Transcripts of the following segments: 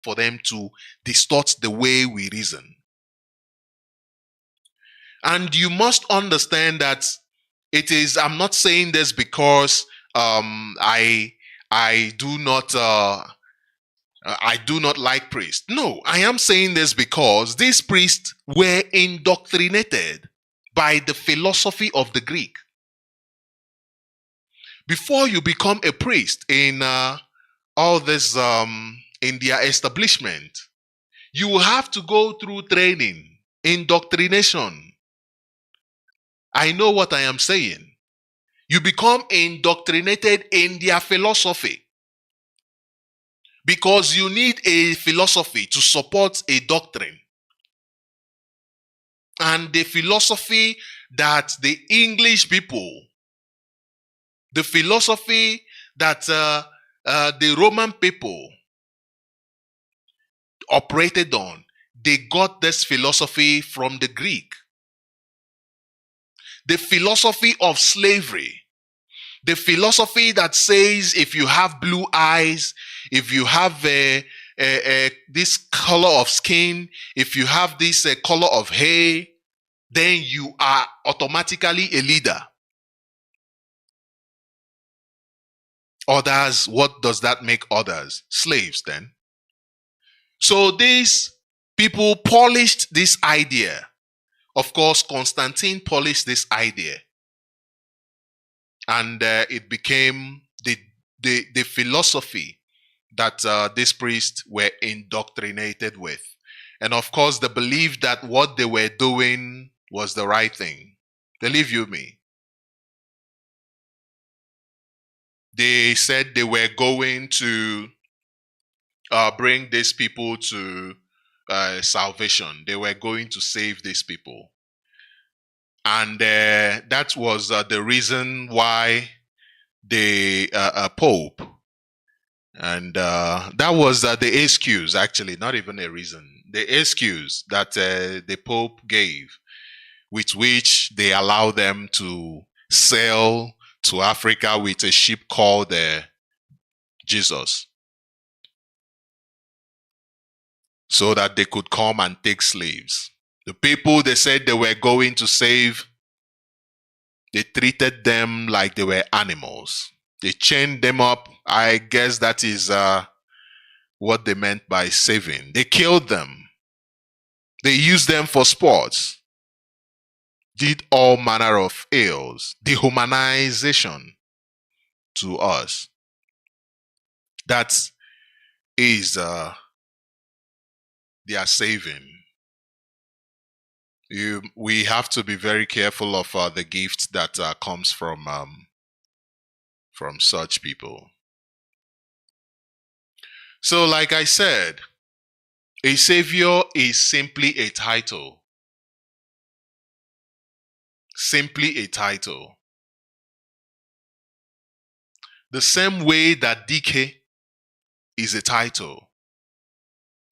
for them to distort the way we reason. And you must understand that I'm not saying this because I do not like priests. No, I am saying this because these priests were indoctrinated by the philosophy of the Greek. Before you become a priest in all this in their establishment, you will have to go through training, indoctrination. I know what I am saying. You become indoctrinated in their philosophy because you need a philosophy to support a doctrine. And the philosophy that the English people, the philosophy that the Roman people operated on, they got this philosophy from the Greek. The philosophy of slavery, the philosophy that says if you have blue eyes, if you have this color of skin, if you have this color of hair, then you are automatically a leader. Others, what does that make others? Slaves then. So these people polished this idea. Of course, Constantine polished this idea. And it became the philosophy that these priests were indoctrinated with. And of course, the belief that what they were doing was the right thing. Believe you me. They said they were going to bring these people to salvation. They were going to save these people. And that was the reason why the Pope, and that was the excuse, actually, not even a reason, the excuse that the Pope gave, with which they allowed them to sail to Africa with a ship called Jesus, so that they could come and take slaves. The people they said they were going to save, they treated them like they were animals. They chained them up. I guess that is what they meant by saving. They killed them. They used them for sports. Did all manner of ills. Dehumanization to us. That is their saving. We have to be very careful of the gift that comes from such people. So, like I said, a savior is simply a title. Simply a title. The same way that DK is a title.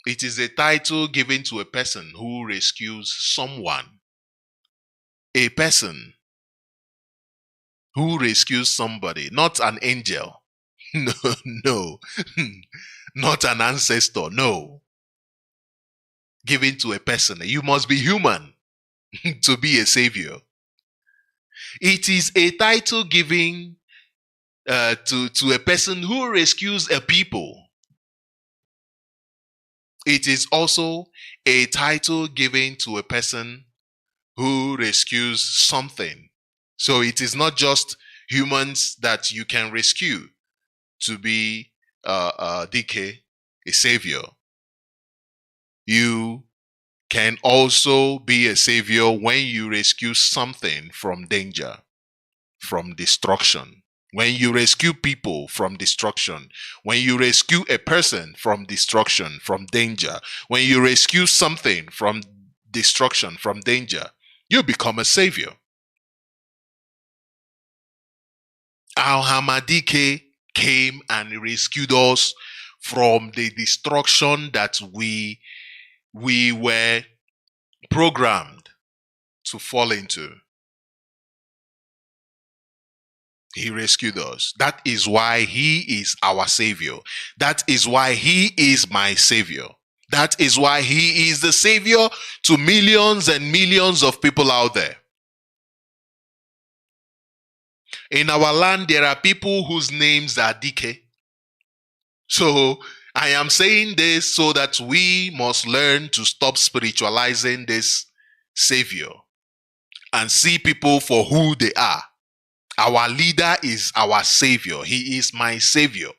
It is a title given to a person who rescues someone. A person who rescues somebody, not an angel. No. Not an ancestor, no. Given to a person. You must be human to be a savior. It is a title given to a person who rescues a people. It is also a title given to a person who rescues something. So it is not just humans that you can rescue to be DK, a savior. You can also be a savior when you rescue something from danger, from destruction. When you rescue people from destruction, when you rescue a person from destruction, from danger, when you rescue something from destruction, from danger, you become a savior. Al-Hamadike came and rescued us from the destruction that we were programmed to fall into. He rescued us. That is why he is our savior. That is why he is my savior. That is why he is the savior to millions and millions of people out there. In our land, there are people whose names are DK. So I am saying this so that we must learn to stop spiritualizing this savior and see people for who they are. Our leader is our savior. He is my savior.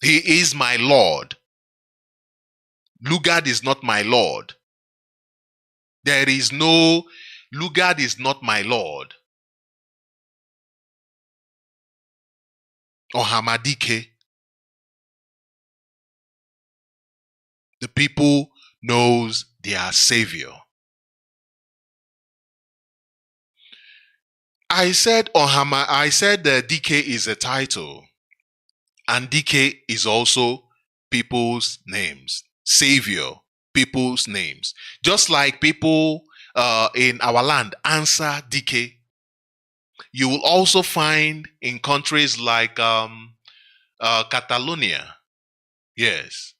He is my Lord. Lugard is not my Lord. There is no, Lugard is not my Lord. Or Hamadike. The people knows their savior. I said DK is a title. And DK is also people's names. Savior, people's names. Just like people in our land answer DK. You will also find in countries like Catalonia. Yes.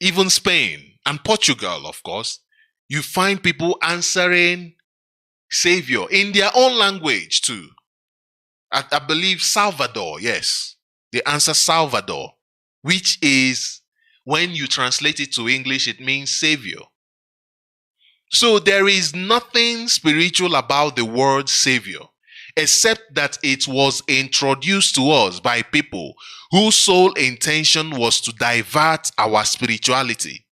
Even Spain and Portugal, of course. You find people answering Savior in their own language too. I believe Salvador, yes. They answer Salvador, which is, when you translate it to English, it means Savior. So there is nothing spiritual about the word Savior, except that it was introduced to us by people whose sole intention was to divert our spirituality,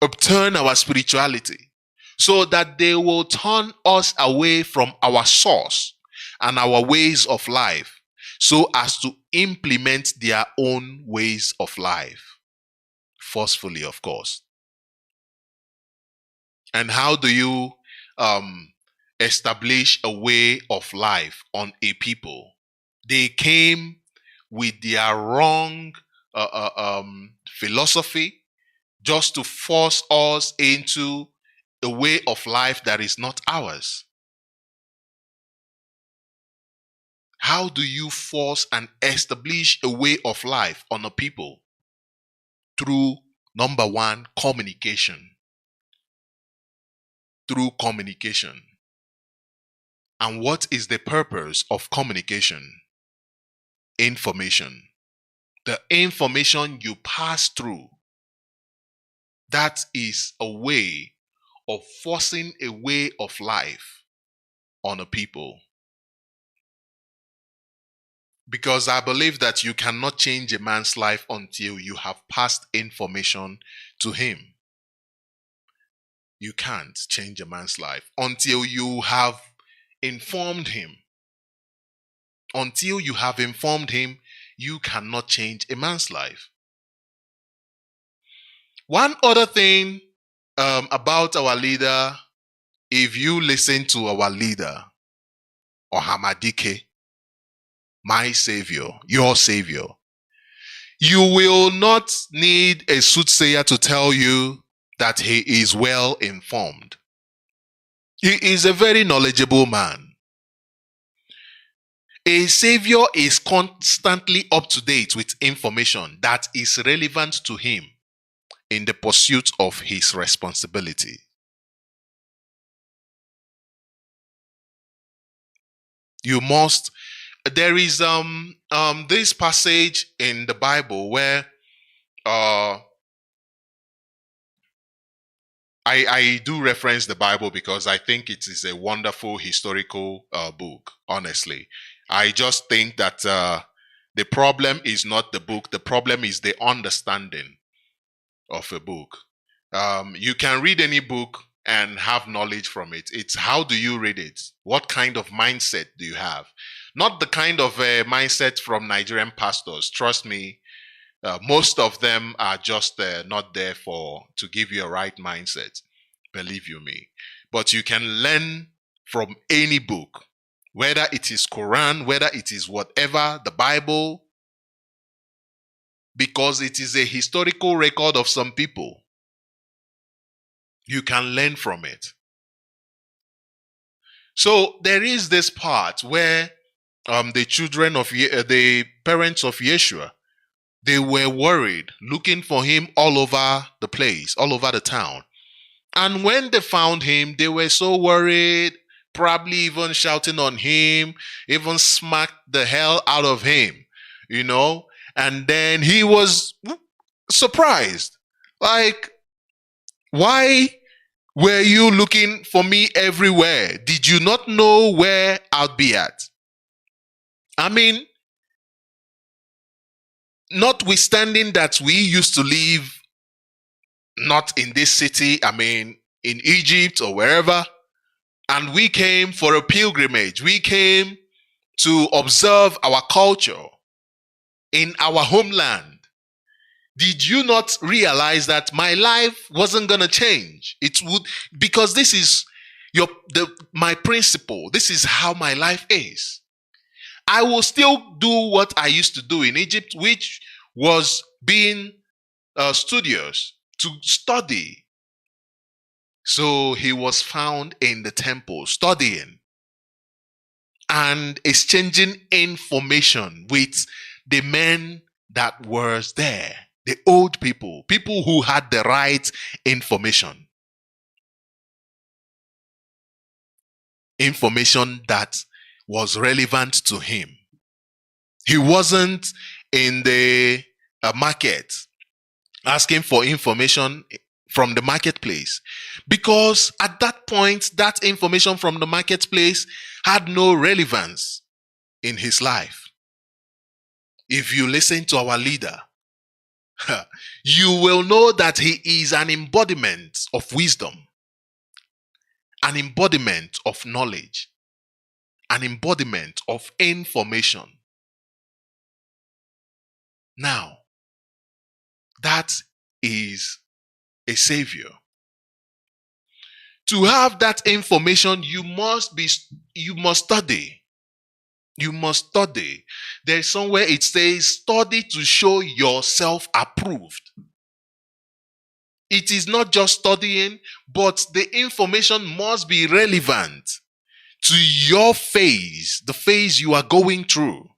upturn our spirituality, so that they will turn us away from our source and our ways of life, so as to implement their own ways of life. Forcefully, of course. And how do you establish a way of life on a people? They came with their wrong philosophy just to force us into a way of life that is not ours. How do you force and establish a way of life on a people? Through, number one, communication. Through communication. And what is the purpose of communication? Information. The information you pass through, that is a way of forcing a way of life on a people. Because I believe that you cannot change a man's life until you have passed information to him. You can't change a man's life until you have informed him. Until you have informed him, you cannot change a man's life. One other thing about our leader, if you listen to our leader, or Hamadike, my savior, your savior, you will not need a soothsayer to tell you that he is well informed. He is a very knowledgeable man. A savior is constantly up to date with information that is relevant to him in the pursuit of his responsibility. You must. There is this passage in the Bible where I do reference the Bible because I think it is a wonderful historical book, honestly. I just think that the problem is not the book, the problem is the understanding of a book. You can read any book and have knowledge from it. It's how do you read it? What kind of mindset do you have? Not the kind of mindset from Nigerian pastors. Trust me, most of them are just not there to give you a right mindset. Believe you me. But you can learn from any book, whether it is Quran, whether it is whatever, the Bible, because it is a historical record of some people. You can learn from it. So there is this part where the children of the parents of Yeshua, they were worried, looking for him all over the place, all over the town. And when they found him, they were so worried, probably even shouting on him, even smacked the hell out of him, you know. And then he was surprised. Like, why were you looking for me everywhere? Did you not know where I'd be at? I mean, notwithstanding that we used to live not in this city, I mean, in Egypt or wherever, and we came for a pilgrimage. We came to observe our culture in our homeland. Did you not realize that my life wasn't gonna change? It would, because this is my principle. This is how my life is. I will still do what I used to do in Egypt, which was being studious to study. So he was found in the temple studying and exchanging information with the men that was there, the old people, people who had the right information that was relevant to him. He wasn't in the market asking for information from the marketplace, because at that point, that information from the marketplace had no relevance in his life. If you listen to our leader, you will know that he is an embodiment of wisdom, an embodiment of knowledge, an embodiment of information. Now, that is a savior. To have that information, you must study. You must study. There's somewhere it says, study to show yourself approved. It is not just studying, but the information must be relevant to your phase, the phase you are going through.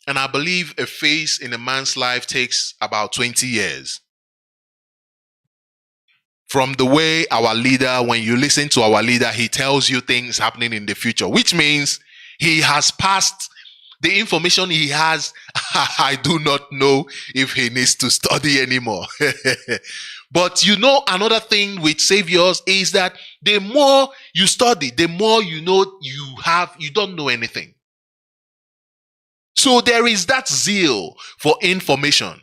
And I believe a phase in a man's life takes about 20 years. From the way our leader, when you listen to our leader, he tells you things happening in the future, which means he has passed the information he has. I do not know if he needs to study anymore. But you know, another thing with saviors is that the more you study, the more you know you don't know anything. So there is that zeal for information,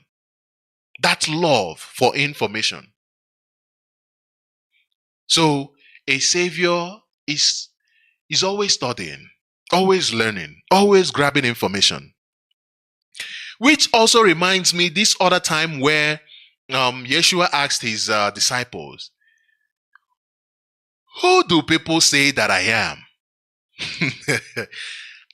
that love for information. So a savior is always studying, always learning, always grabbing information. Which also reminds me this other time where Yeshua asked his disciples, who do people say that I am?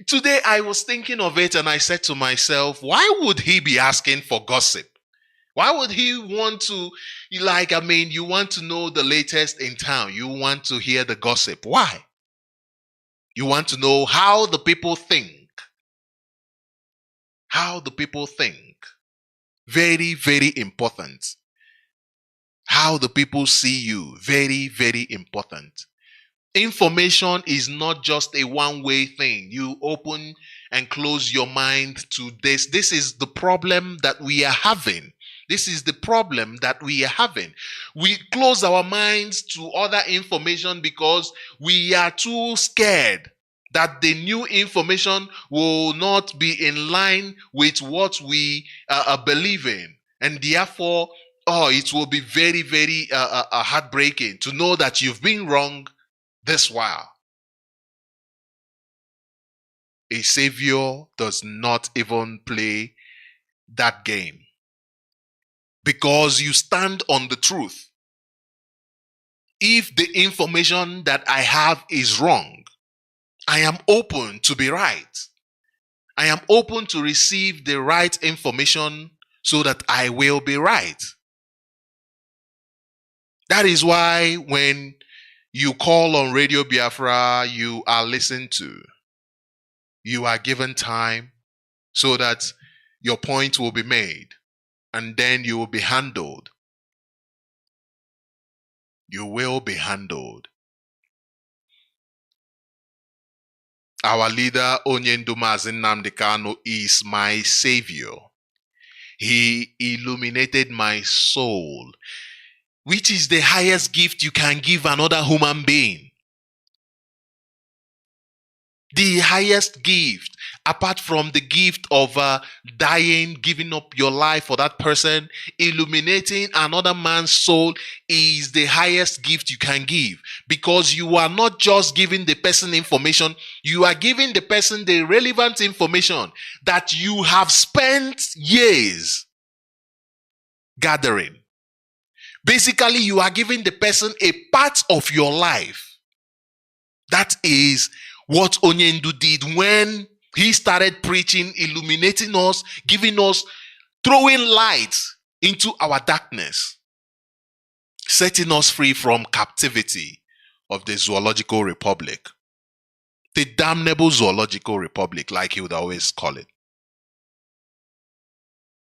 Today I was thinking of it and I said to myself, why would he be asking for gossip? Why would he want to, you want to know the latest in town. You want to hear the gossip. Why? You want to know how the people think. How the people think. Very, very important. How the people see you. Very, very important. Information is not just a one-way thing. You open and close your mind to this. This is the problem that we are having. This is the problem that we are having. We close our minds to other information because we are too scared that the new information will not be in line with what we believe in. And therefore, it will be very, very heartbreaking to know that you've been wrong this while. A savior does not even play that game, because you stand on the truth. If the information that I have is wrong, I am open to be right. I am open to receive the right information so that I will be right. That is why when You call on Radio Biafra, you are listened to. You are given time so that your point will be made, and then you will be handled. You will be handled. Our leader, Onyendu Mazi Nnamdi Kanu, is my savior. He illuminated my soul, which is the highest gift you can give another human being. The highest gift, apart from the gift of dying, giving up your life for that person, illuminating another man's soul is the highest gift you can give, because you are not just giving the person information, you are giving the person the relevant information that you have spent years gathering. Basically, you are giving the person a part of your life. That is what Onyendu did when he started preaching, illuminating us, giving us, throwing light into our darkness, setting us free from captivity of the zoological republic. The damnable zoological republic, like he would always call it.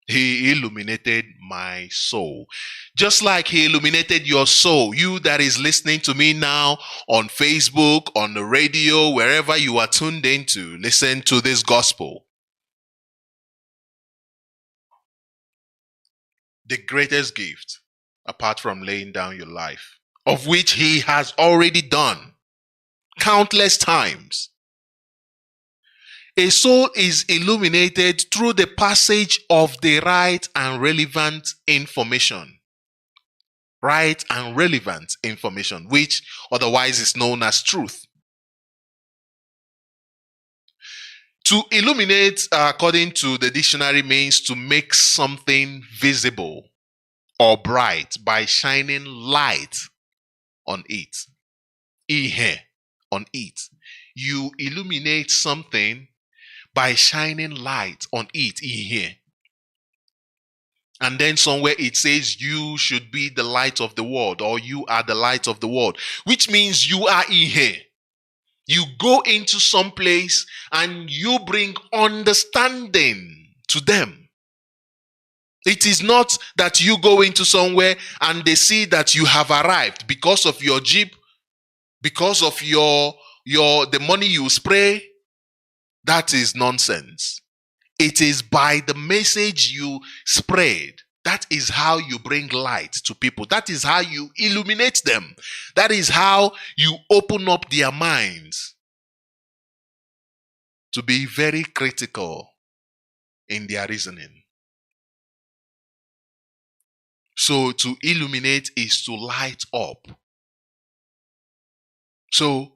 He illuminated my soul. Just like he illuminated your soul. You that is listening to me now on Facebook, on the radio, wherever you are tuned in to listen to this gospel. The greatest gift, apart from laying down your life, of which he has already done countless times. A soul is illuminated through the passage of the right and relevant information. Right and relevant information, which otherwise is known as truth. To illuminate, according to the dictionary, means to make something visible or bright by shining light on it. Ihe, on it. You illuminate something by shining light on it. Ihe. And then somewhere it says you should be the light of the world, or you are the light of the world, which means you are Ihe. You go into some place and you bring understanding to them. It is not that you go into somewhere and they see that you have arrived because of your jeep, because of the money you spray. That is nonsense. It is by the message you spread. That is how you bring light to people. That is how you illuminate them. That is how you open up their minds to be very critical in their reasoning. So to illuminate is to light up. So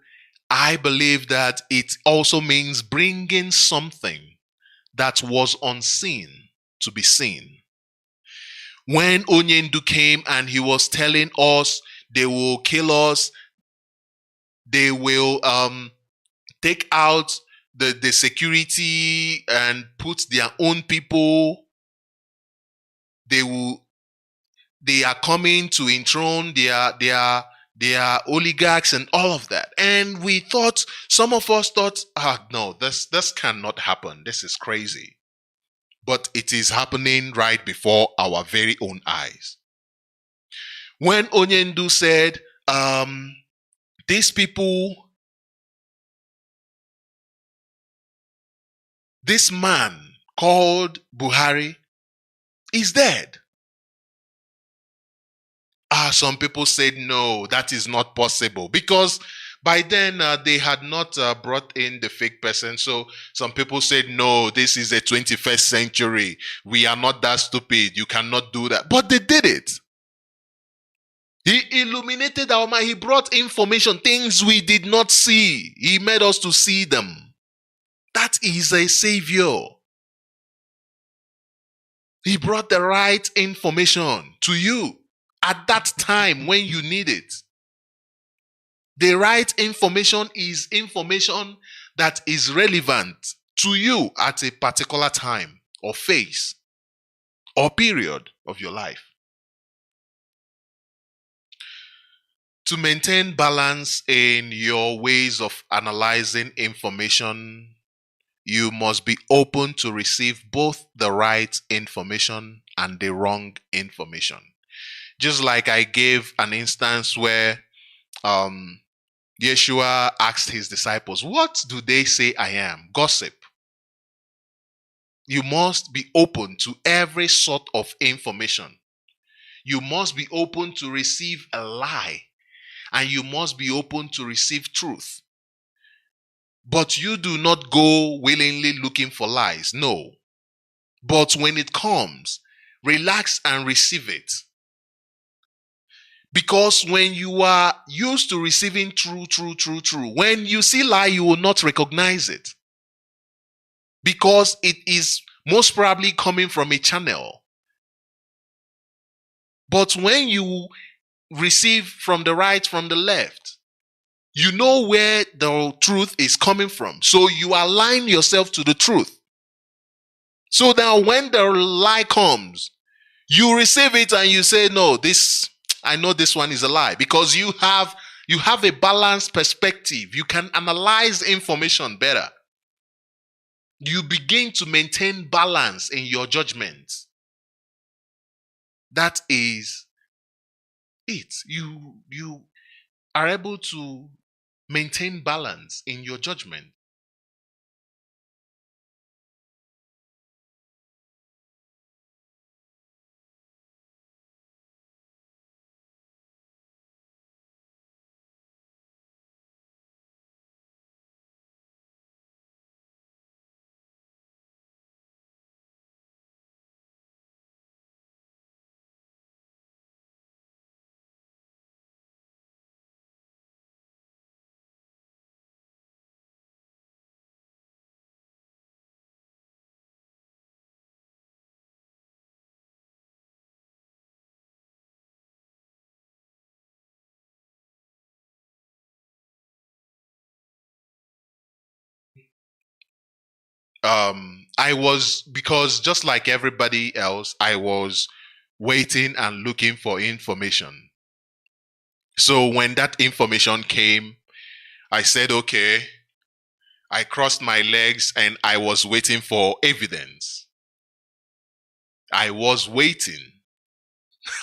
I believe that it also means bringing something that was unseen to be seen. When Onyendu came and he was telling us they will kill us, they will take out the security and put their own people, they are coming to enthrone their oligarchs and all of that. And we thought, some of us thought, no, this cannot happen. This is crazy. But it is happening right before our very own eyes. When Onyendu said, these people, this man called Buhari is dead. Some people said, no, that is not possible. Because by then, they had not brought in the fake person. So some people said, no, this is the 21st century. We are not that stupid. You cannot do that. But they did it. He illuminated our mind. He brought information, things we did not see. He made us to see them. That is a savior. He brought the right information to you at that time when you need it. The right information is information that is relevant to you at a particular time or phase or period of your life. To maintain balance in your ways of analyzing information, you must be open to receive both the right information and the wrong information. Just like I gave an instance where Yeshua asked his disciples, "What do they say I am?" Gossip. You must be open to every sort of information. You must be open to receive a lie, and you must be open to receive truth. But you do not go willingly looking for lies. No. But when it comes, relax and receive it. Because when you are used to receiving true, when you see lie, you will not recognize it. Because it is most probably coming from a channel. But when you receive from the right, from the left, you know where the truth is coming from. So you align yourself to the truth. So that when the lie comes, you receive it and you say, no, I know this one is a lie, because you have a balanced perspective. You can analyze information better. You begin to maintain balance in your judgment. That is it. You are able to maintain balance in your judgment. Because just like everybody else, I was waiting and looking for information. So when that information came, I said, okay, I crossed my legs and I was waiting for evidence. I was waiting.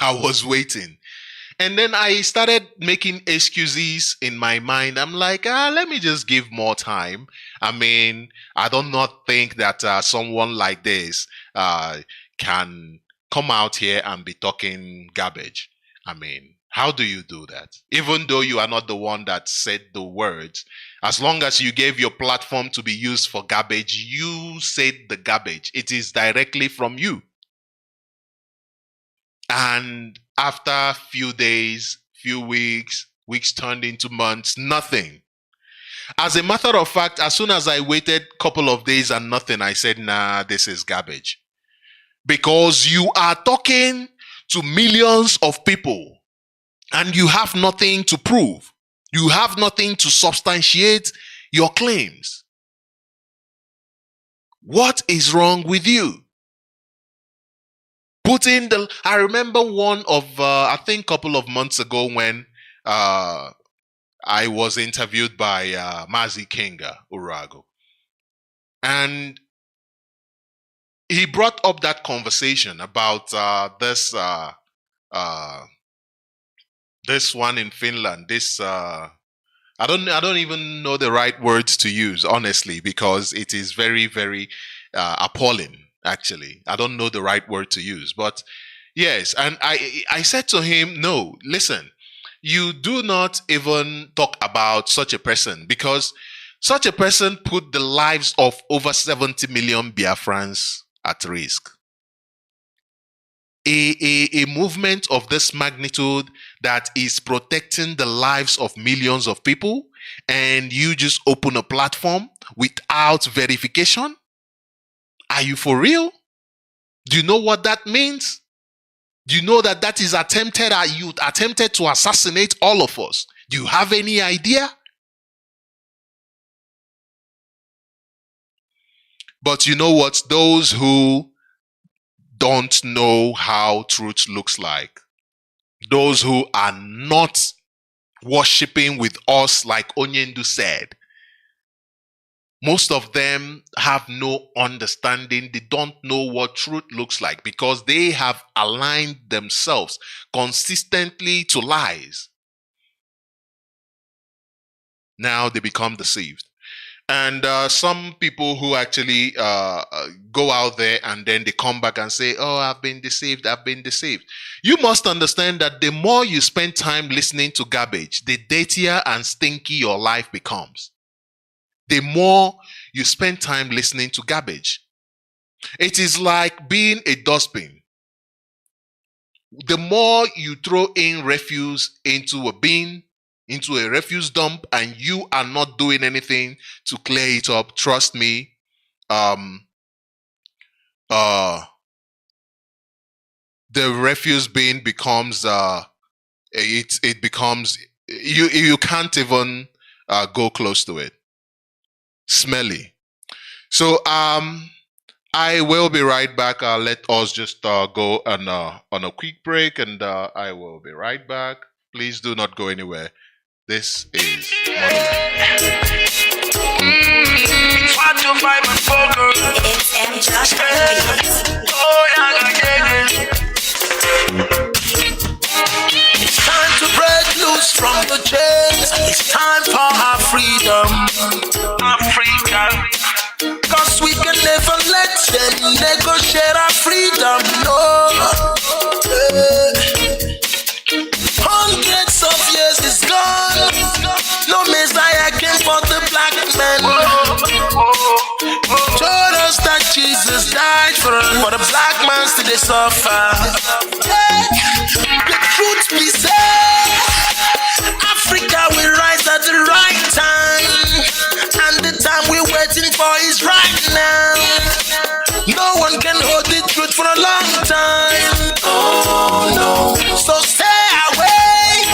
I was waiting. And then I started making excuses in my mind. I'm like, let me just give more time. I mean, I do not think that someone like this can come out here and be talking garbage. I mean, how do you do that? Even though you are not the one that said the words, as long as you gave your platform to be used for garbage, you said the garbage. It is directly from you. And after a few days, few weeks turned into months, nothing. As a matter of fact, as soon as I waited a couple of days and nothing, I said, nah, this is garbage. Because you are talking to millions of people and you have nothing to prove. You have nothing to substantiate your claims. What is wrong with you? I remember one of, I think a couple of months ago when I was interviewed by Mazi Kenga Urago. And he brought up that conversation about this one in Finland. I don't even know the right words to use, honestly, because it is very, very appalling. Actually, I don't know the right word to use, but yes. And I said to him, no, listen, you do not even talk about such a person, because such a person put the lives of over 70 million Biafrans at risk. A movement of this magnitude that is protecting the lives of millions of people, and you just open a platform without verification? Are you for real? Do you know what that means? Do you know that is attempted? You attempted to assassinate all of us. Do you have any idea? But you know what? Those who don't know how truth looks like, those who are not worshipping with us, like Onyendu said. Most of them have no understanding. They don't know what truth looks like because they have aligned themselves consistently to lies. Now they become deceived. And some people who actually go out there and then they come back and say, oh, I've been deceived, I've been deceived. You must understand that the more you spend time listening to garbage, the dirtier and stinky your life becomes. The more you spend time listening to garbage. It is like being a dustbin. The more you throw in refuse into a bin, into a refuse dump, and you are not doing anything to clear it up, trust me, the refuse bin becomes it becomes you can't even go close to it. Smelly. So I will be right back. Let us just go on a quick break, and I will be right back. Please do not go anywhere. This is It's time to break loose from the chains. It's time for our freedom, Africa. Cause we can never let them negotiate our freedom, no. Hundreds of years is gone. No Messiah came for the black man. Told us that Jesus died for the black man still they suffer. The truth be said, Africa will rise at the right time, and the time we're waiting for is right now. No one can hold the truth for a long time. Oh no, so stay away.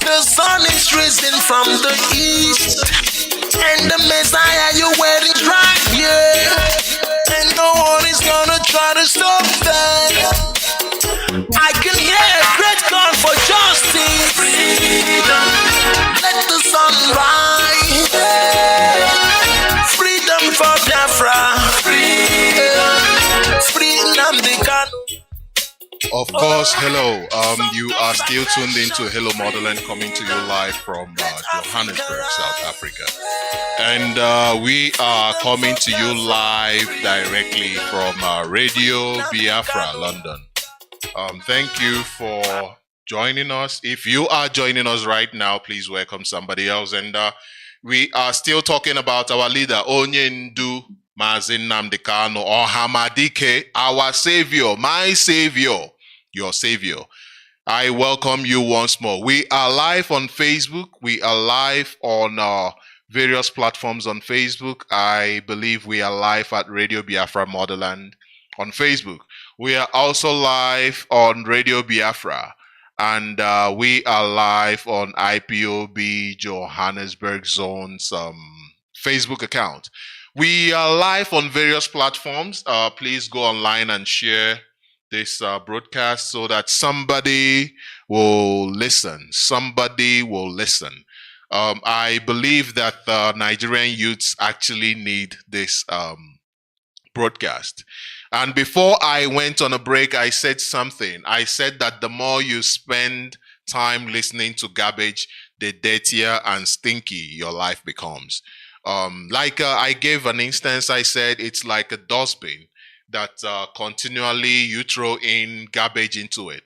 The sun is risen from the east, and the Messiah you're waiting is right here, and no one is gonna try to stop that. I can hear a great call for justice. Freedom, let the sun rise. Freedom for Biafra. Freedom, free Nnamdi Kanu. Of course, hello. You are still tuned into Hello Motherland, coming to you live from Johannesburg, South Africa. And we are coming to you live directly from Radio Biafra, London. Thank you for joining us. If you are joining us right now, please welcome somebody else. And we are still talking about our leader, Onyendu Mazi Nnamdi Kanu, or Hamadike, our savior, my savior, your savior. I welcome you once more. We are live on Facebook. We are live on various platforms on Facebook. I believe we are live at Radio Biafra Motherland on Facebook. We are also live on Radio Biafra, and we are live on IPOB Johannesburg Zone's Facebook account. We are live on various platforms. Please go online and share this broadcast so that somebody will listen. Somebody will listen. I believe that Nigerian youths actually need this broadcast. And before I went on a break, I said something. I said that the more you spend time listening to garbage, the dirtier and stinky your life becomes. I gave an instance. I said it's like a dustbin that continually you throw in garbage into it.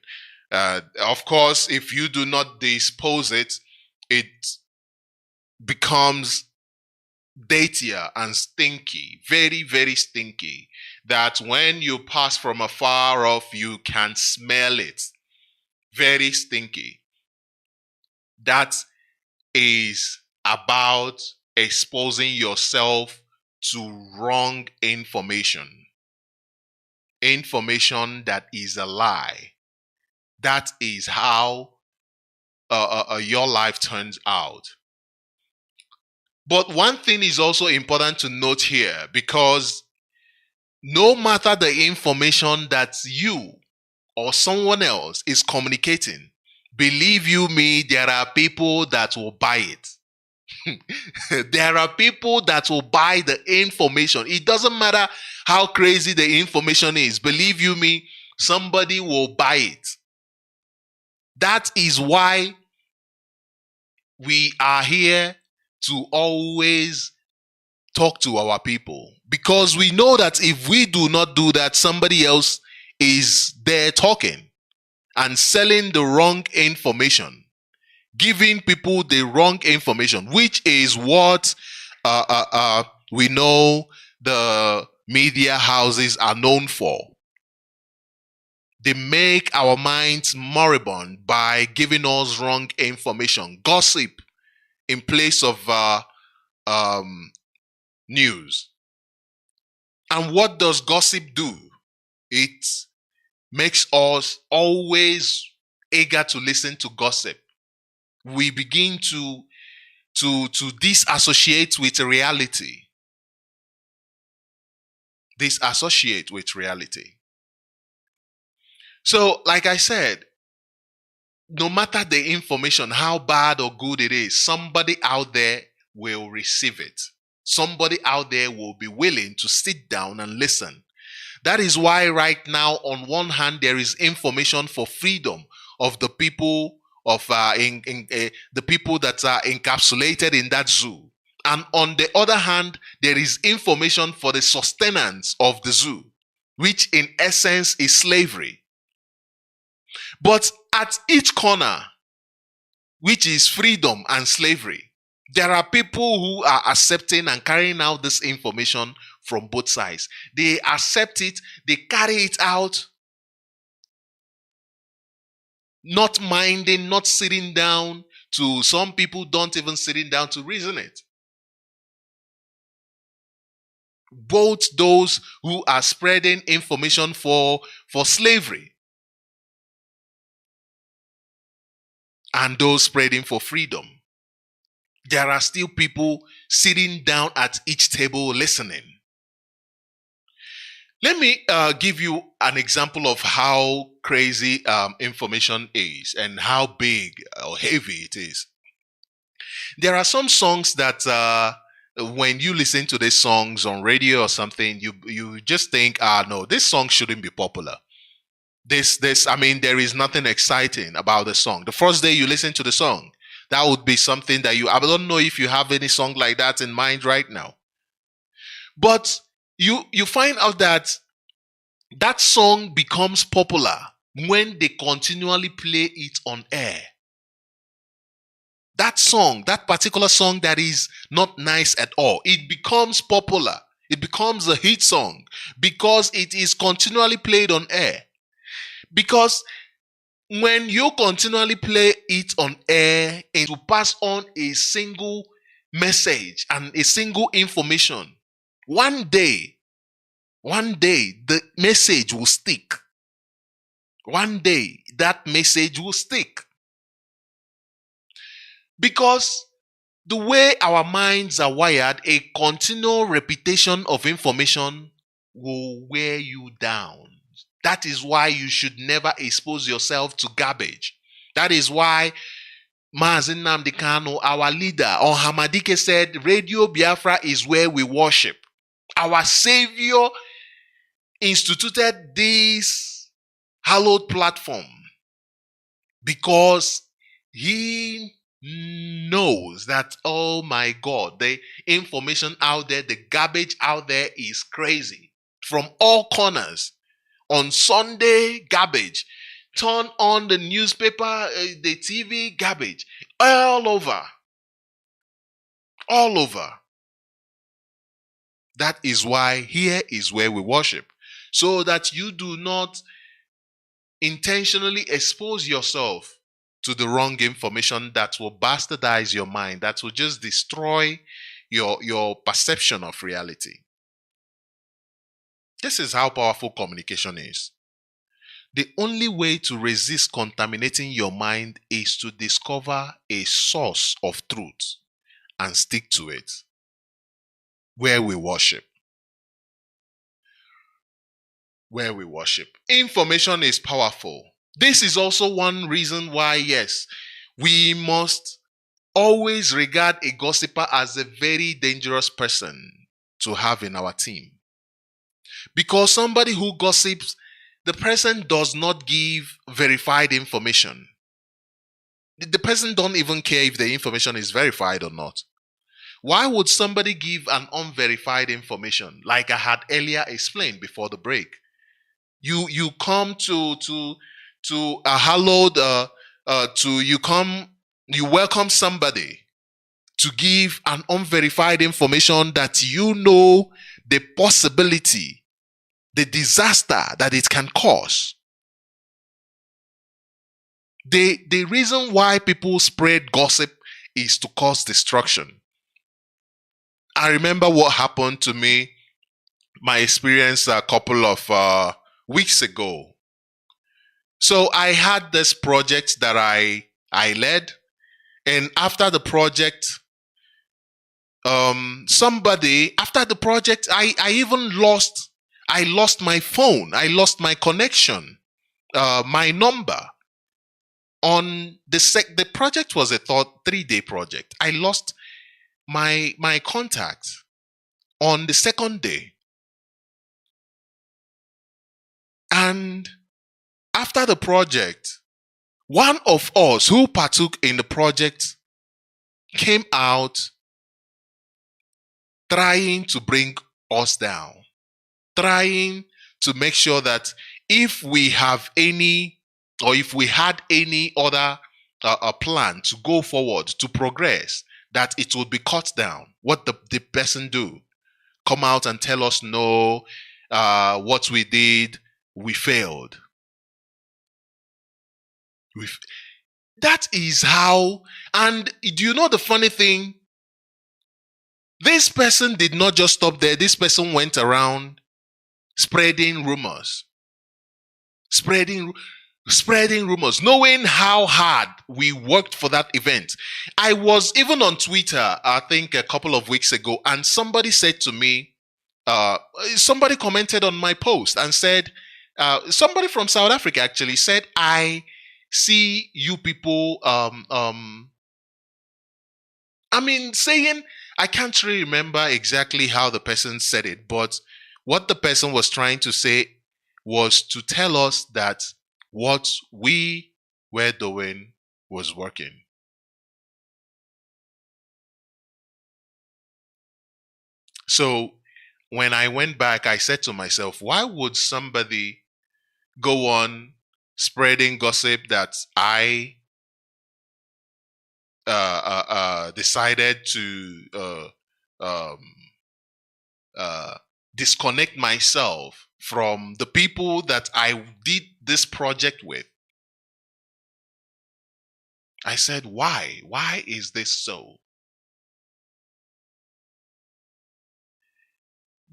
Of course, if you do not dispose it, it becomes dirtier and stinky, very, very stinky, that when you pass from afar off, you can smell it. Very stinky. That is about exposing yourself to wrong information. Information that is a lie. That is how your life turns out. But one thing is also important to note here, because no matter the information that you or someone else is communicating, Believe you me, there are people that will buy it. There are people that will buy the information. It doesn't matter how crazy the information is. Believe you me, somebody will buy it. That is why we are here to always talk to our people, because we know that if we do not do that, somebody else is there talking and selling the wrong information, giving people the wrong information, which is what we know the media houses are known for. They make our minds moribund by giving us wrong information, gossip in place of news. And what does gossip do? It makes us always eager to listen to gossip. We begin to disassociate with reality. Disassociate with reality. So, like I said, no matter the information, how bad or good it is, somebody out there will receive it. Somebody out there will be willing to sit down and listen. That is why right now, on one hand, there is information for freedom of the people of the people that are encapsulated in that zoo. And on the other hand, there is information for the sustenance of the zoo, which in essence is slavery. But at each corner, which is freedom and slavery, there are people who are accepting and carrying out this information from both sides. They accept it, they carry it out, not minding, not sitting down to, some people don't even sitting down to reason it. Both those who are spreading information for slavery and those spreading for freedom. There are still people sitting down at each table listening. Let me give you an example of how crazy information is and how big or heavy it is. There are some songs that when you listen to these songs on radio or something, you just think, no, this song shouldn't be popular. I mean, there is nothing exciting about the song. The first day you listen to the song, that would be something that I don't know if you have any song like that in mind right now. But you find out that song becomes popular when they continually play it on air. That song, that particular song that is not nice at all, it becomes popular. It becomes a hit song because it is continually played on air. Because when you continually play it on air and to pass on a single message and a single information, one day the message will stick. One day that message will stick. Because the way our minds are wired, a continual repetition of information will wear you down. That is why you should never expose yourself to garbage. That is why Mazi Nnamdi Kanu, our leader, on Hamadike said, Radio Biafra is where we worship. Our Savior instituted this hallowed platform because he knows that, oh my God, the information out there, the garbage out there is crazy. From all corners. On Sunday, garbage. Turn on the newspaper, the TV, garbage. All over. All over. That is why here is where we worship. So that you do not intentionally expose yourself to the wrong information that will bastardize your mind, that will just destroy your perception of reality. This is how powerful communication is. The only way to resist contaminating your mind is to discover a source of truth and stick to it. Where we worship. Where we worship. Information is powerful. This is also one reason why, yes, we must always regard a gossiper as a very dangerous person to have in our team. Because somebody who gossips, the person does not give verified information. The person don't even care if the information is verified or not. Why would somebody give an unverified information? Like I had earlier explained before the break. You come to a hallowed you welcome somebody to give an unverified information that you know the possibility, the disaster that it can cause. The reason why people spread gossip is to cause destruction. I remember what happened to me, my experience a couple of weeks ago. So I had this project that I led, and after the project, somebody after the project, I even lost my phone, I lost my connection, my number. On the project was a 3-day project. I lost my contact on the second day. And after the project, one of us who partook in the project came out trying to bring us down, trying to make sure that if we have any, or if we had any other plan to go forward, to progress, that it would be cut down. What the person do? Come out and tell us no, what we did, we failed. That is how, and do you know the funny thing? This person did not just stop there. This person went around spreading rumors. Spreading rumors, knowing how hard we worked for that event. I was even on Twitter, I think a couple of weeks ago, and somebody said to me, somebody commented on my post and said, somebody from South Africa actually said, I see you people, saying, I can't really remember exactly how the person said it, but what the person was trying to say was to tell us that what we were doing was working. So when I went back, I said to myself, why would somebody go on spreading gossip that I decided to disconnect myself from the people that I did this project with? I said, why? Why is this so?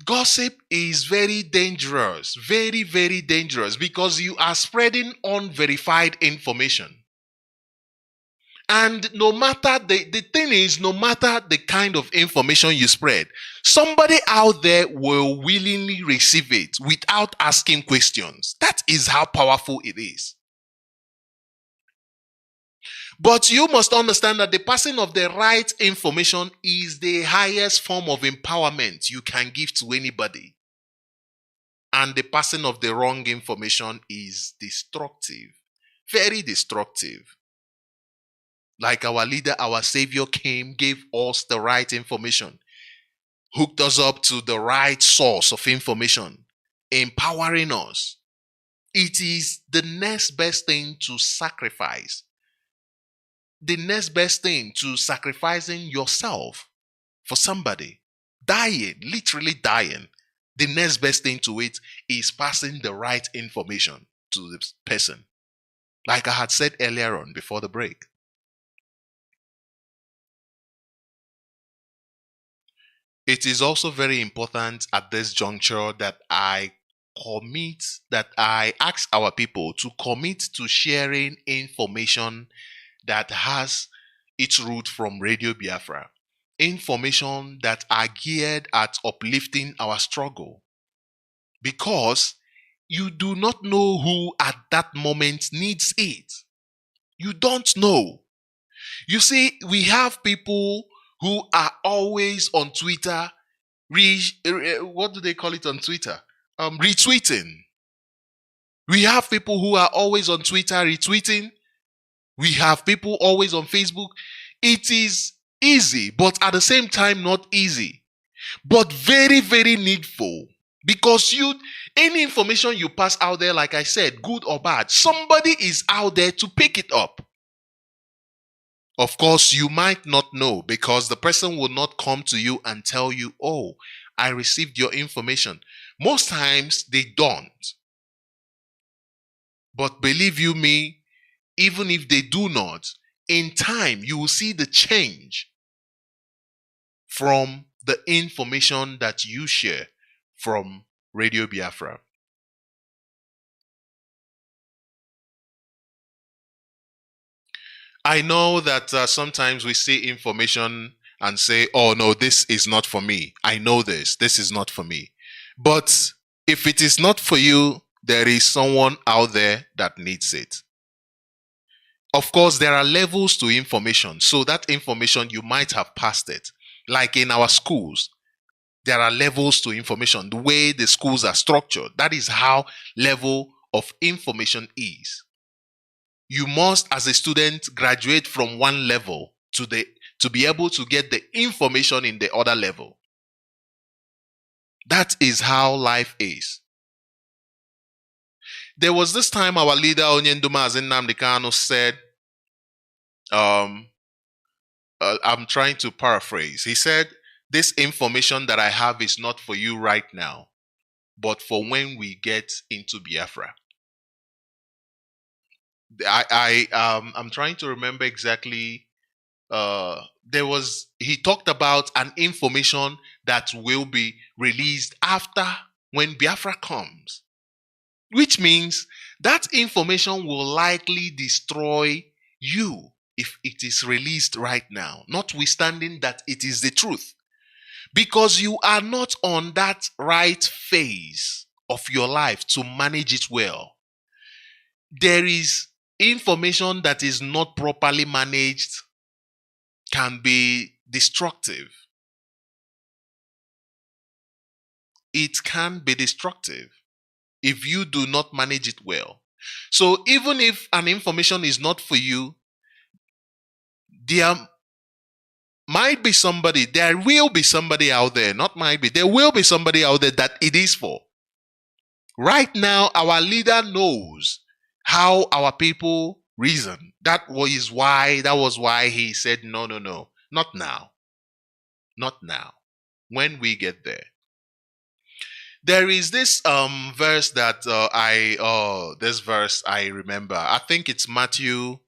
Gossip is very dangerous, very, very dangerous, because you are spreading unverified information. And no matter the thing is, no matter the kind of information you spread, somebody out there will willingly receive it without asking questions. That is how powerful it is. But you must understand that the passing of the right information is the highest form of empowerment you can give to anybody. And the passing of the wrong information is destructive, very destructive. Like our leader, our savior came, gave us the right information, hooked us up to the right source of information, empowering us. It is the next best thing to sacrifice. The next best thing to sacrificing yourself for somebody. Dying, literally dying. The next best thing to it is passing the right information to the person. Like I had said earlier on before the break. It is also very important at this juncture that I ask our people to commit to sharing information that has its root from Radio Biafra. Information that are geared at uplifting our struggle. Because you do not know who at that moment needs it. You don't know. You see, we have people who are always on Twitter. What do they call it on Twitter? Retweeting. We have people who are always on Twitter retweeting. We have people always on Facebook. It is easy, but at the same time, not easy, but very, very needful. Because any information you pass out there, like I said, good or bad, somebody is out there to pick it up. Of course, you might not know because the person will not come to you and tell you, oh, I received your information. Most times they don't. But believe you me, even if they do not, in time you will see the change from the information that you share from Radio Biafra. I know that sometimes we see information and say, oh no, this is not for me. I know this is not for me. But if it is not for you, there is someone out there that needs it. Of course, there are levels to information. So that information, you might have passed it. Like in our schools, there are levels to information. The way the schools are structured, that is how level of information is. You must, as a student, graduate from one level to be able to get the information in the other level. That is how life is. There was this time our leader Mazi Nnamdi Kanu said, I'm trying to paraphrase. He said, this information that I have is not for you right now, but for when we get into Biafra. I'm trying to remember exactly. He talked about an information that will be released after when Biafra comes, which means that information will likely destroy you if it is released right now, notwithstanding that it is the truth, because you are not on that right phase of your life to manage it well. There is information that is not properly managed can be destructive. It can be destructive if you do not manage it well. So even if an information is not for you, there might be somebody, there will be somebody out there, not might be, there will be somebody out there that it is for. Right now, our leader knows how our people reason. That was why he said, no, not now. Not now. When we get there. There is this verse that this verse I remember. I think it's Matthew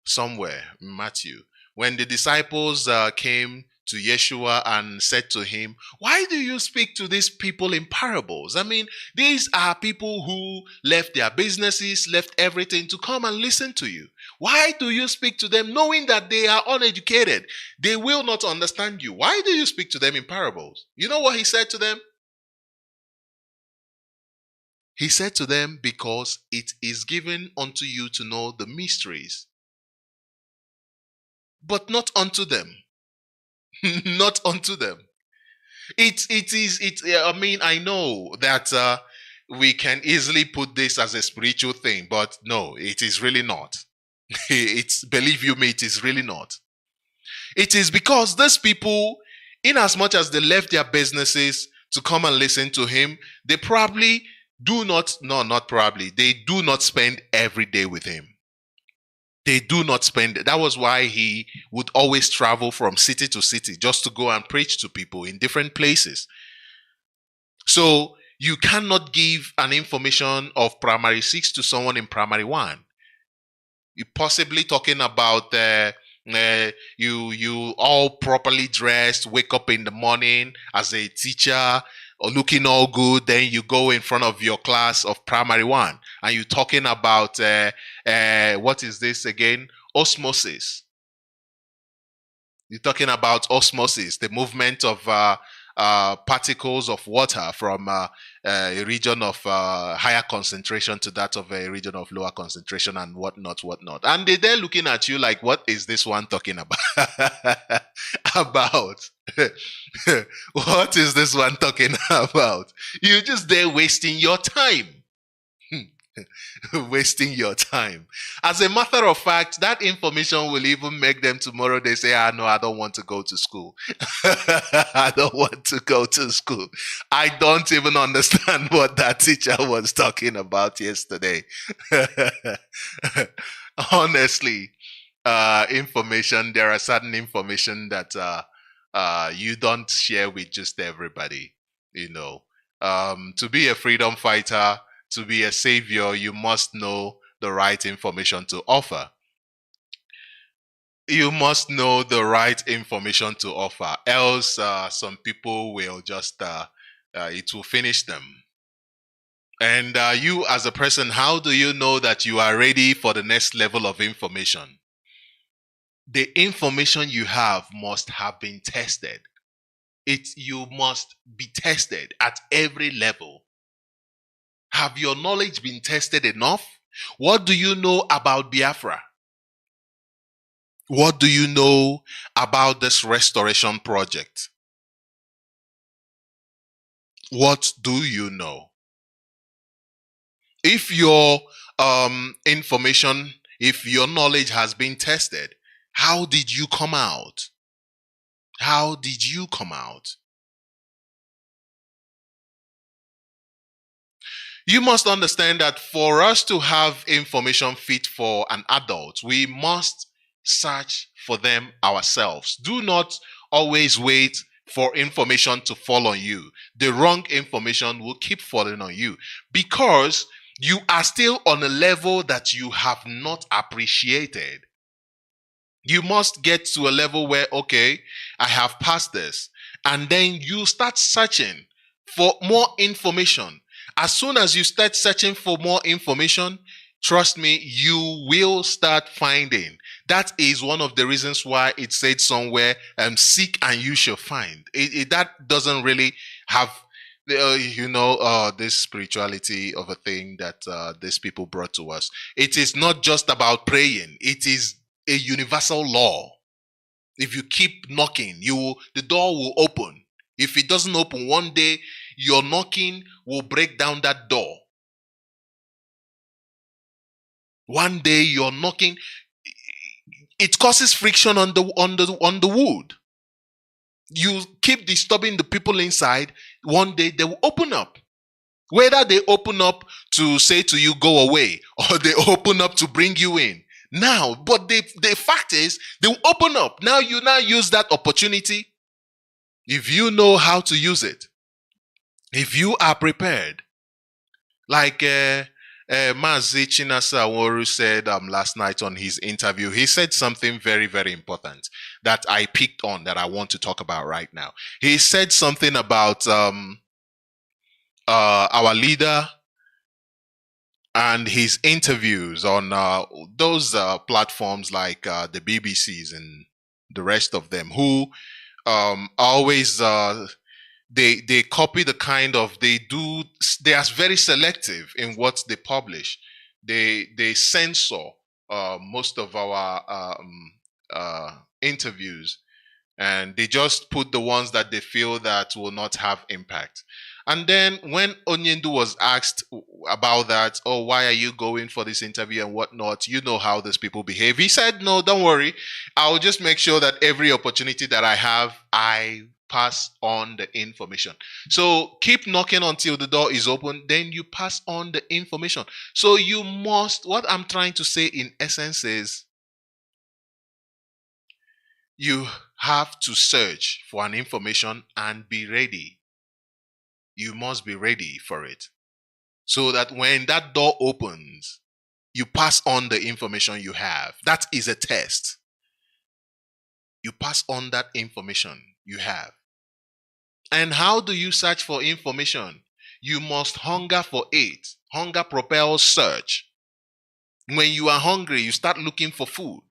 somewhere. Matthew. When the disciples came to Yeshua and said to him, why do you speak to these people in parables? I mean, these are people who left their businesses, left everything to come and listen to you. Why do you speak to them knowing that they are uneducated? They will not understand you. Why do you speak to them in parables? You know what he said to them? He said to them, because it is given unto you to know the mysteries, but not unto them. Not unto them. I mean, I know that we can easily put this as a spiritual thing, but no, it is really not. Believe you me, it is really not. It is because these people, in as much as they left their businesses to come and listen to him, they probably they do not spend every day with him. They do not spend. That was why he would always travel from city to city just to go and preach to people in different places. So you cannot give an information of primary 6 to someone in primary 1. You're possibly talking about you all properly dressed, wake up in the morning as a teacher, or looking all good, then you go in front of your class of primary 1 and you're talking about what is this again? Osmosis. You're talking about osmosis, the movement of particles of water from a region of higher concentration to that of a region of lower concentration and whatnot. And they're looking at you like, what is this one talking about? About? What is this one talking about? You're just there wasting your time. Wasting your time. As a matter of fact, that information will even make them tomorrow. They say, no, I don't want to go to school. I don't want to go to school. I don't even understand what that teacher was talking about yesterday. Honestly, information, there are certain information that you don't share with just everybody. To be a freedom fighter, to be a savior, you must know the right information to offer. You must know the right information to offer. Else, some people will just, it will finish them. And you as a person, how do you know that you are ready for the next level of information? The information you have must have been tested. You must be tested at every level. Have your knowledge been tested enough? What do you know about Biafra? What do you know about this restoration project? What do you know? If your information, if your knowledge has been tested, how did you come out? How did you come out? You must understand that for us to have information fit for an adult, we must search for them ourselves. Do not always wait for information to fall on you. The wrong information will keep falling on you because you are still on a level that you have not appreciated. You must get to a level where, okay, I have passed this. And then you start searching for more information. As soon as you start searching for more information, trust me, you will start finding. That is one of the reasons why it said somewhere, seek and you shall find. That doesn't really have, this spirituality of a thing that these people brought to us. It is not just about praying. It is a universal law. If you keep knocking, the door will open. If it doesn't open, one day your knocking will break down that door. One day your knocking, it causes friction on the wood. You keep disturbing the people inside, one day they will open up. Whether they open up to say to you, go away, or they open up to bring you in. Now, but the fact is, they will open up. Now you use that opportunity. If you know how to use it, if you are prepared, like Mazi Chinasa said last night on his interview, he said something very, very important that I picked on that I want to talk about right now. He said something about our leader and his interviews on those platforms like the BBCs and the rest of them, who always they copy the kind of they are very selective in what they publish. They censor most of our interviews, and they just put the ones that they feel that will not have impact. And then when Onyendu was asked about that, oh, why are you going for this interview and whatnot? You know how these people behave. He said, no, don't worry. I'll just make sure that every opportunity that I have, I pass on the information. So keep knocking until the door is open, then you pass on the information. So you must, what I'm trying to say in essence is, you have to search for an information and be ready. You must be ready for it. So that when that door opens, you pass on the information you have. That is a test. You pass on that information you have. And how do you search for information? You must hunger for it. Hunger propels search. When you are hungry, you start looking for food.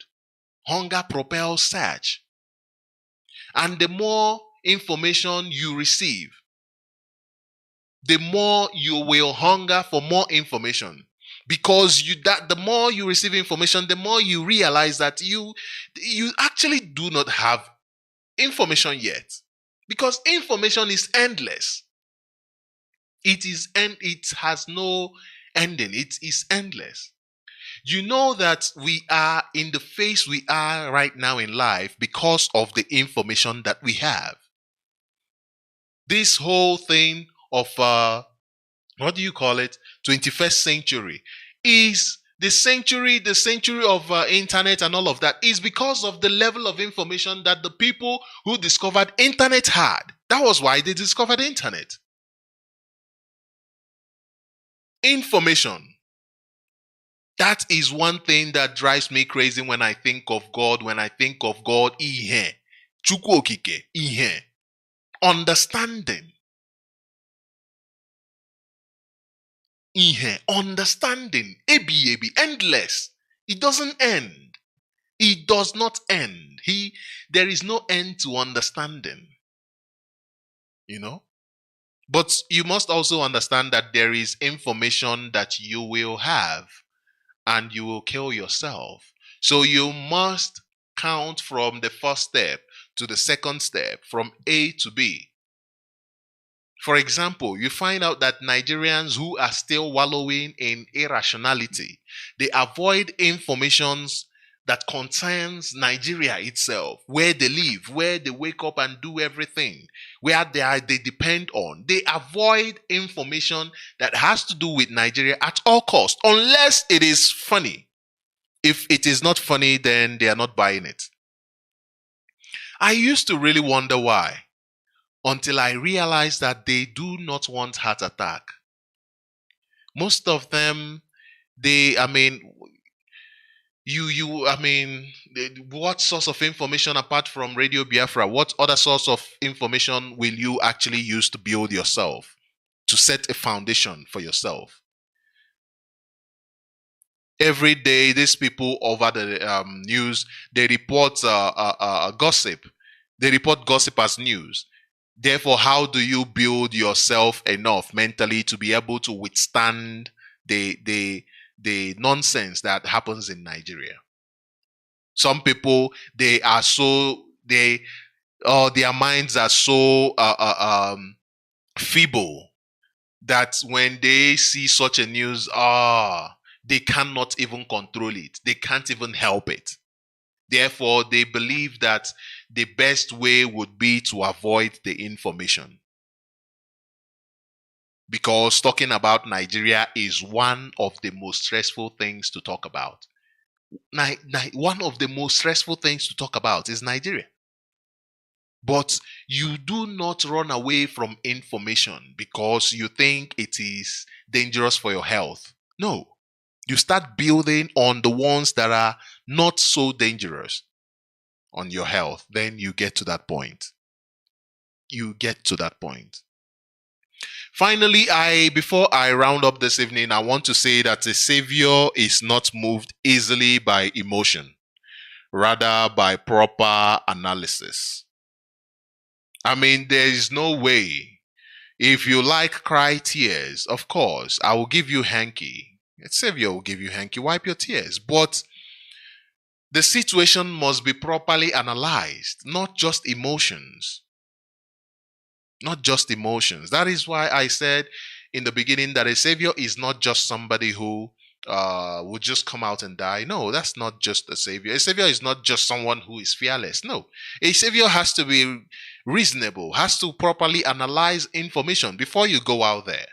Hunger propels search. And the more information you receive, the more you will hunger for more information. Because the more you receive information, the more you realize that you actually do not have information yet. Because information is endless. It has no ending. It is endless. You know that we are in the phase we are right now in life because of the information that we have. This whole thing of what do you call it? 21st century is the century of internet and all of that is because of the level of information that the people who discovered internet had. That was why they discovered internet. Information. That is one thing that drives me crazy when I think of God. When I think of God, ihe, Chukwu okike, ihe, understanding. Ihe, understanding, ebi, endless. It doesn't end. It does not end. There is no end to understanding. You know? But you must also understand that there is information that you will have and you will kill yourself. So you must count from the first step to the second step, from A to B. For example, you find out that Nigerians who are still wallowing in irrationality, they avoid informations that concerns Nigeria itself, where they live, where they wake up and do everything, where they depend on. They avoid information that has to do with Nigeria at all costs, unless it is funny. If it is not funny, then they are not buying it. I used to really wonder why, until I realized that they do not want heart attack. Most of them, what source of information apart from Radio Biafra, what other source of information will you actually use to build yourself, to set a foundation for yourself? Every day, these people over the news, they report gossip. They report gossip as news. Therefore, how do you build yourself enough mentally to be able to withstand the nonsense that happens in Nigeria? Some people, their minds are so feeble that when they see such a news, they cannot even control it. They can't even help it. Therefore, they believe that the best way would be to avoid the information. Because talking about Nigeria is one of the most stressful things to talk about. One of the most stressful things to talk about is Nigeria. But you do not run away from information because you think it is dangerous for your health. No. You start building on the ones that are not so dangerous on your health. Then you get to that point. Finally, before I round up this evening, I want to say that a savior is not moved easily by emotion, rather by proper analysis. There is no way. If you like cry tears, of course, I will give you hanky. A savior will give you hanky, wipe your tears. But the situation must be properly analyzed, not just emotions. Not just emotions. That is why I said in the beginning that a savior is not just somebody who would just come out and die. No, that's not just a savior. A savior is not just someone who is fearless. No. A savior has to be reasonable, has to properly analyze information before you go out there.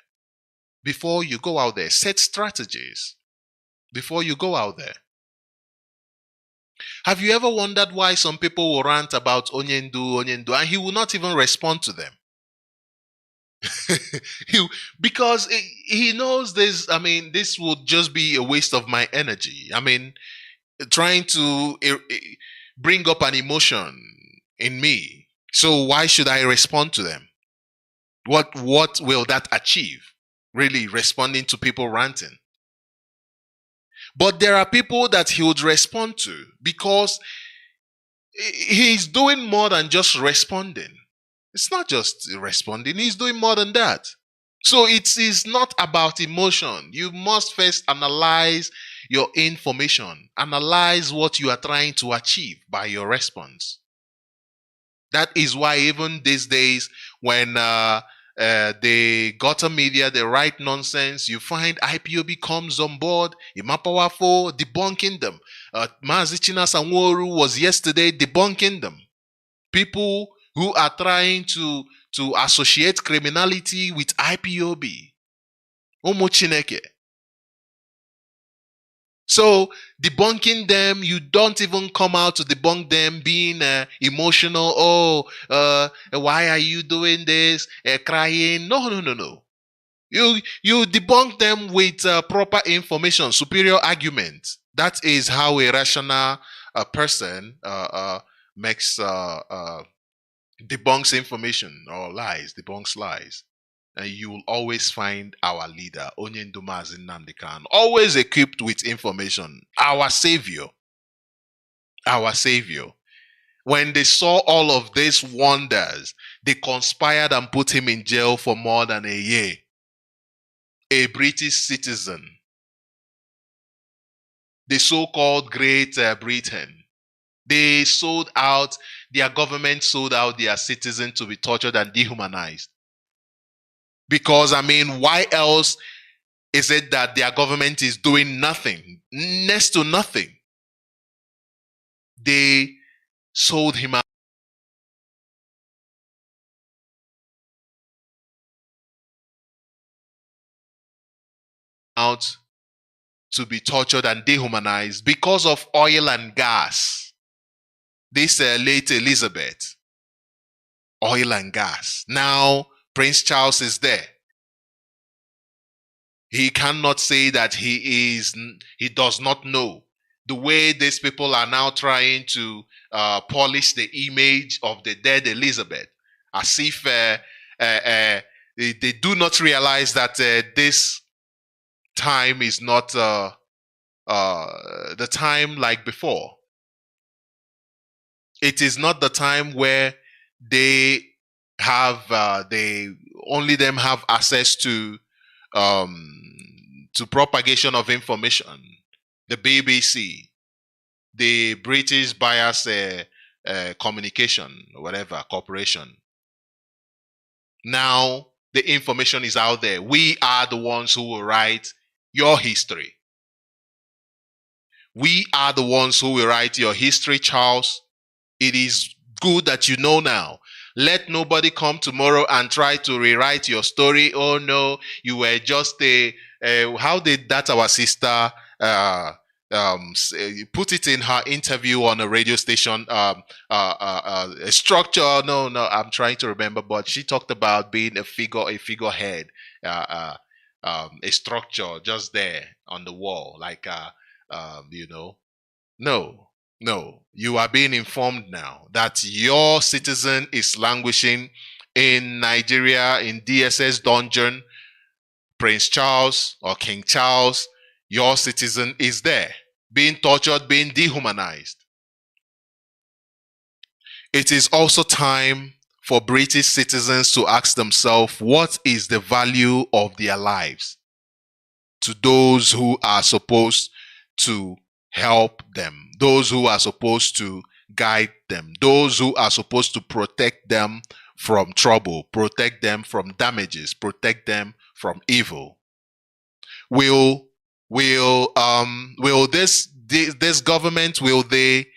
Set strategies before you go out there. Have you ever wondered why some people will rant about Onyendu, and he will not even respond to them? Because he knows this, this would just be a waste of my energy. Trying to bring up an emotion in me. So why should I respond to them? What will that achieve? Really responding to people ranting. But there are people that he would respond to because he's doing more than just responding. It's not just responding, he's doing more than that. So it is not about emotion. You must first analyze your information, analyze what you are trying to achieve by your response. That is why even these days, when the gutter media, they write nonsense, you find IPOB comes on board, Imapawafo debunking them. Mazi Sanworu was yesterday debunking them. People who are trying to associate criminality with IPOB. Omo Chineke. So debunking them, you don't even come out to debunk them being emotional. Why are you doing this? Crying. No. You debunk them with proper information, superior argument. That is how a rational person makes debunks information or lies, debunks lies. And you will always find our leader, Onyendu Mazi Nnamdi Kanu, always equipped with information. Our savior. Our savior. When they saw all of these wonders, they conspired and put him in jail for more than a year. A British citizen. The so-called Great Britain. They sold out, their government sold out their citizens to be tortured and dehumanized. Because, why else is it that their government is doing nothing? Next to nothing. They sold him out to be tortured and dehumanized because of oil and gas. This late Elizabeth. Oil and gas. Now, Prince Charles is there. He cannot say that he does not know. The way these people are now trying to polish the image of the dead Elizabeth, as if they do not realize that this time is not the time like before. It is not the time where they have they only them have access to propagation of information. The BBC, the British Bias Communication, whatever corporation. Now the information is out there. We are the ones who will write your history. We are the ones who will write your history, Charles. It is good that you know now. Let nobody come tomorrow and try to rewrite your story. Oh no, you were just how did that our sister put it in her interview on a radio station? A structure. No, I'm trying to remember, but she talked about being a figurehead, a structure just there on the wall, like No, you are being informed now that your citizen is languishing in Nigeria in DSS dungeon. Prince Charles or King Charles, your citizen is there, being tortured, being dehumanized. It is also time for British citizens to ask themselves, what is the value of their lives to those who are supposed to help them, those who are supposed to guide them, those who are supposed to protect them from trouble, protect them from damages, protect them from evil. Will this government, will they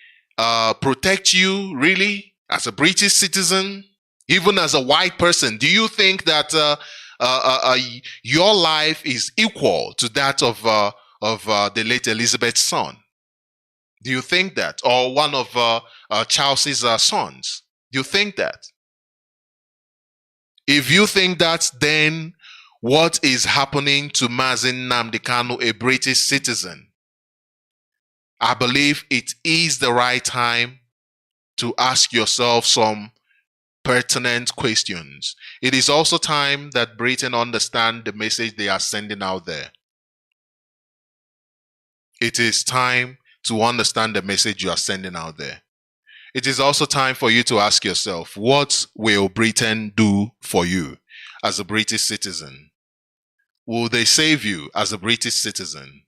protect you really as a British citizen, even as a white person? Do you think that your life is equal to that of the late Elizabeth's son? Do you think that? Or one of Charles's sons? Do you think that? If you think that, then what is happening to Mazi Nnamdi Kanu, a British citizen? I believe it is the right time to ask yourself some pertinent questions. It is also time that Britain understand the message they are sending out there. It is time to understand the message you are sending out there. It is also time for you to ask yourself, what will Britain do for you as a British citizen? will they save you as a British citizen?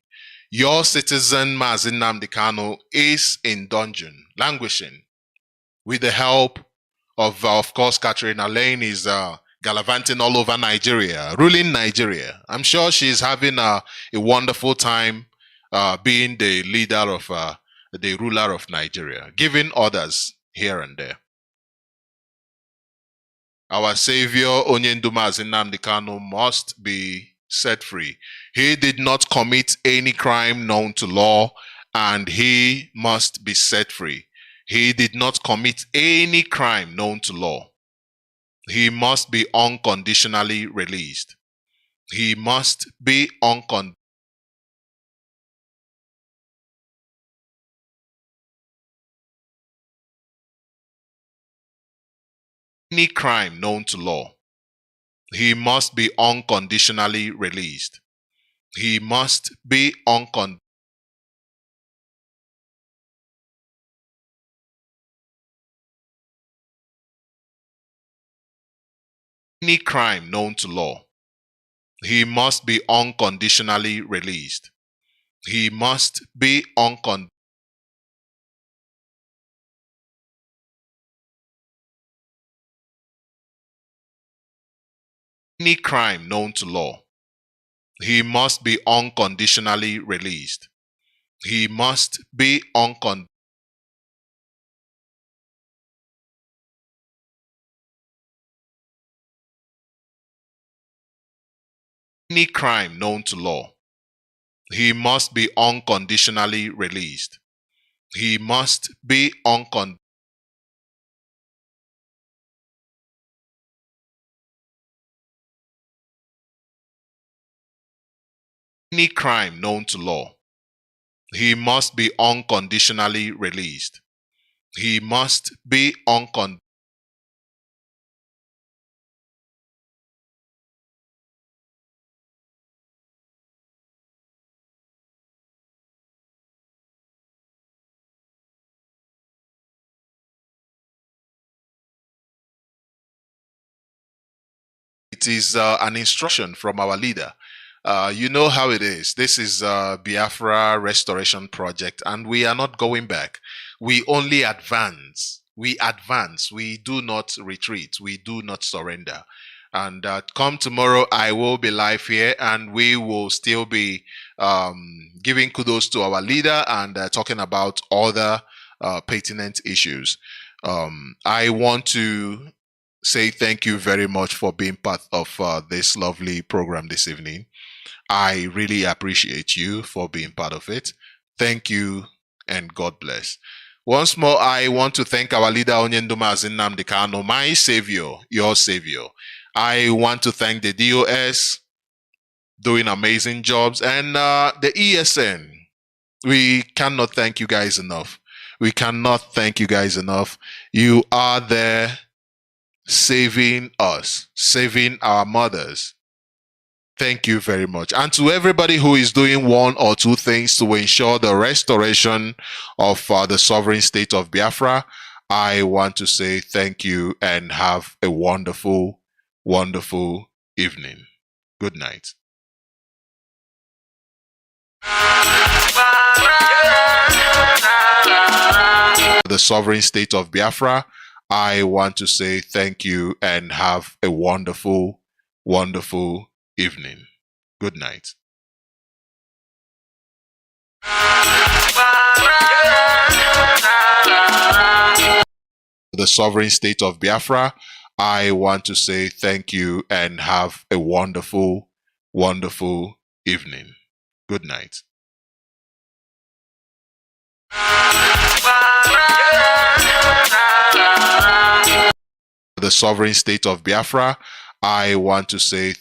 Your citizen, Mazi Nnamdi Kanu, is in dungeon, languishing, with the help of course, Katrina Lane is gallivanting all over Nigeria, ruling Nigeria. I'm sure she's having a wonderful time being the leader of the ruler of Nigeria, giving orders here and there. Our savior, Onyendu Mazi Nnamdi Kanu, must be set free. He did not commit any crime known to law, and he must be set free. He did not commit any crime known to law. He must be unconditionally released. He must be unconditionally. Any crime known to law. He must be unconditionally released. He must be unconditionally. Any crime known to law. He must be unconditionally released. He must be unconditionally. Any crime known to law. He must be unconditionally released. He must be unconditionally. Any crime known to law. He must be unconditionally released. He must be unconditionally. Any crime known to law. He must be unconditionally released. He must be unconditionally. It is an instruction from our leader. You know how it is. This is Biafra Restoration Project, and we are not going back. We only advance. We advance. We do not retreat. We do not surrender. And come tomorrow, I will be live here, and we will still be giving kudos to our leader and talking about other pertinent issues. I want to say thank you very much for being part of this lovely program this evening. I really appreciate you for being part of it. Thank you and God bless. Once more, I want to thank our leader, Onyendu Mazi Nnamdi Kanu, my savior, your savior. I want to thank the DOS, doing amazing jobs, and the ESN. We cannot thank you guys enough. We cannot thank you guys enough. You are there saving us, saving our mothers. Thank you very much. And to everybody who is doing one or two things to ensure the restoration of the sovereign state of Biafra, I want to say thank you and have a wonderful, wonderful evening. Good night. The sovereign state of Biafra, I want to say thank you and have a wonderful, wonderful evening. Good night. The sovereign state of Biafra, I want to say thank you and have a wonderful, wonderful evening. Good night. The sovereign state of Biafra, I want to say